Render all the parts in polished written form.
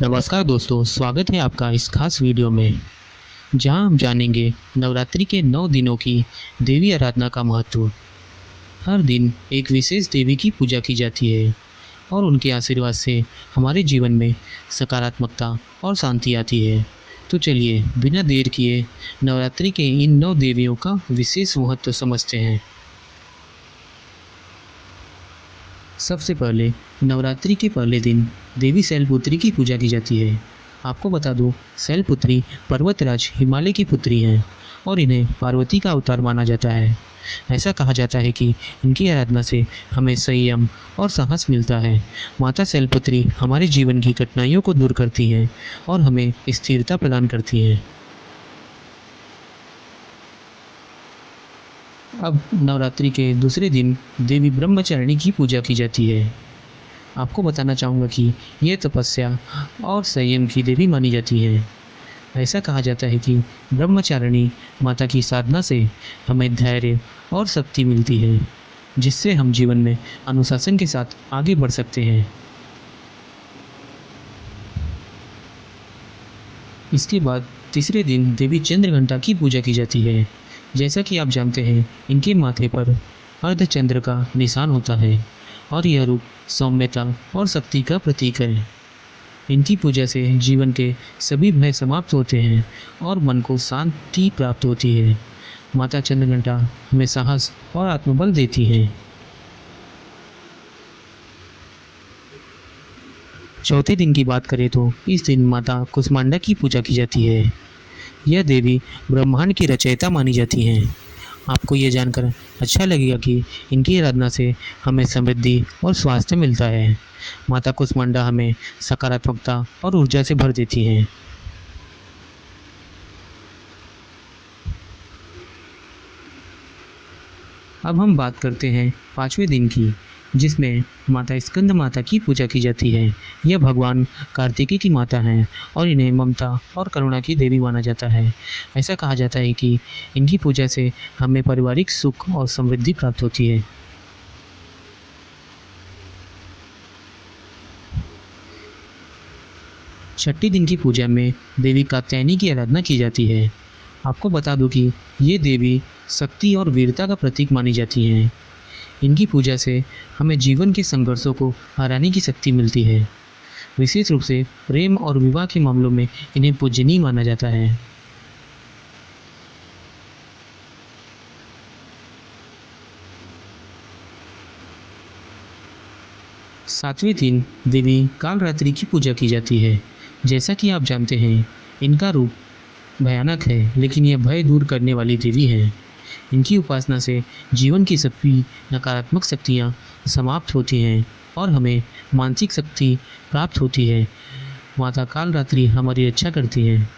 नमस्कार दोस्तों, स्वागत है आपका इस खास वीडियो में जहां हम जानेंगे नवरात्रि के 9 दिनों की देवी आराधना का महत्व। हर दिन एक विशेष देवी की पूजा की जाती है और उनके आशीर्वाद से हमारे जीवन में सकारात्मकता और शांति आती है। तो चलिए बिना देर किए नवरात्रि के इन 9 देवियों का विशेष महत्व समझते हैं। सबसे पहले नवरात्रि के पहले दिन देवी शैलपुत्री की पूजा की जाती है। आपको बता दूं, शैलपुत्री पर्वतराज हिमालय की पुत्री हैं और इन्हें पार्वती का अवतार माना जाता है। ऐसा कहा जाता है कि इनकी आराधना से हमें संयम और साहस मिलता है। माता शैलपुत्री हमारे जीवन की कठिनाइयों को दूर करती हैं और हमें स्थिरता प्रदान करती हैं। अब नवरात्रि के दूसरे दिन देवी ब्रह्मचारिणी की पूजा की जाती है। आपको बताना चाहूँगा कि ये तपस्या और संयम की देवी मानी जाती है। ऐसा कहा जाता है कि ब्रह्मचारिणी माता की साधना से हमें धैर्य और शक्ति मिलती है, जिससे हम जीवन में अनुशासन के साथ आगे बढ़ सकते हैं। इसके बाद तीसरे दिन देवी चंद्रघंटा की पूजा की जाती है। जैसा कि आप जानते हैं, इनके माथे पर अर्धचंद्र का निशान होता है और यह रूप सौम्यता और शक्ति का प्रतीक है। इनकी पूजा से जीवन के सभी भय समाप्त होते हैं और मन को शांति प्राप्त होती है। माता चंद्रघंटा हमें साहस और आत्मबल देती हैं। चौथे दिन की बात करें तो इस दिन माता कुष्मांडा की पूजा की जाती है। यह देवी ब्रह्मांड की रचयिता मानी जाती हैं। आपको ये जानकर अच्छा लगेगा कि इनकी आराधना से हमें समृद्धि और स्वास्थ्य मिलता है। माता कुष्मांडा हमें सकारात्मकता और ऊर्जा से भर देती हैं। अब हम बात करते हैं पाँचवें दिन की, जिसमें माता स्कंद माता की पूजा की जाती है। यह भगवान कार्तिकेय की माता हैं और इन्हें ममता और करुणा की देवी माना जाता है। ऐसा कहा जाता है कि इनकी पूजा से हमें पारिवारिक सुख और समृद्धि प्राप्त होती है। छठी दिन की पूजा में देवी कात्यायनी की आराधना की जाती है। आपको बता दूं कि ये देवी शक्ति और वीरता का प्रतीक मानी जाती हैं। इनकी पूजा से हमें जीवन के संघर्षों को हराने की शक्ति मिलती है। विशेष रूप से प्रेम और विवाह के मामलों में इन्हें पूजनीय माना जाता है। सातवें दिन देवी कालरात्रि की पूजा की जाती है। जैसा कि आप जानते हैं, इनका रूप भयानक है, लेकिन यह भय दूर करने वाली देवी है। इनकी उपासना से जीवन की सभी नकारात्मक शक्तियाँ समाप्त होती हैं और हमें मानसिक शक्ति प्राप्त होती है। माता कालरात्रि हमारी रक्षा करती हैं।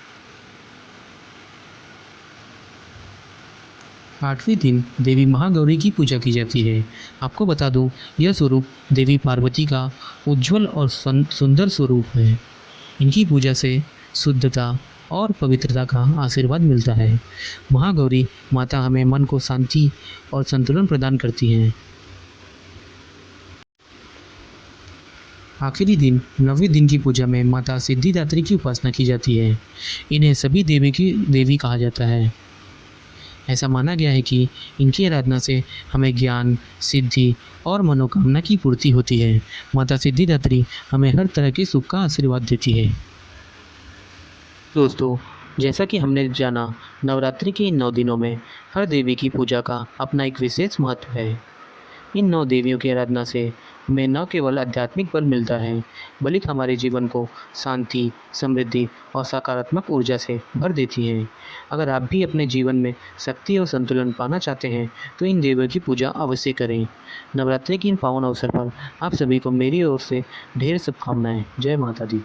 आठवें दिन देवी महागौरी की पूजा की जाती है। आपको बता दूं, यह स्वरूप देवी पार्वती का उज्जवल और सुंदर स्वरूप है। इनकी पूजा से शुद्धता और पवित्रता का आशीर्वाद मिलता है। महागौरी माता हमें मन को शांति और संतुलन प्रदान करती हैं। आखिरी दिन 9वें दिन की पूजा में माता सिद्धिदात्री की उपासना की जाती है। इन्हें सभी देवी की देवी कहा जाता है। ऐसा माना गया है कि इनकी आराधना से हमें ज्ञान, सिद्धि और मनोकामना की पूर्ति होती है। माता सिद्धिदात्री हमें हर तरह के सुख का आशीर्वाद देती है। दोस्तों, जैसा कि हमने जाना, नवरात्रि के इन 9 दिनों में हर देवी की पूजा का अपना एक विशेष महत्व है। इन 9 देवियों की आराधना से हमें न केवल आध्यात्मिक बल मिलता है, बल्कि हमारे जीवन को शांति, समृद्धि और सकारात्मक ऊर्जा से भर देती हैं। अगर आप भी अपने जीवन में शक्ति और संतुलन पाना चाहते हैं, तो इन देवियों की पूजा अवश्य करें। नवरात्रि के इन पावन अवसर पर आप सभी को मेरी ओर से ढेर शुभकामनाएं। जय माता दी।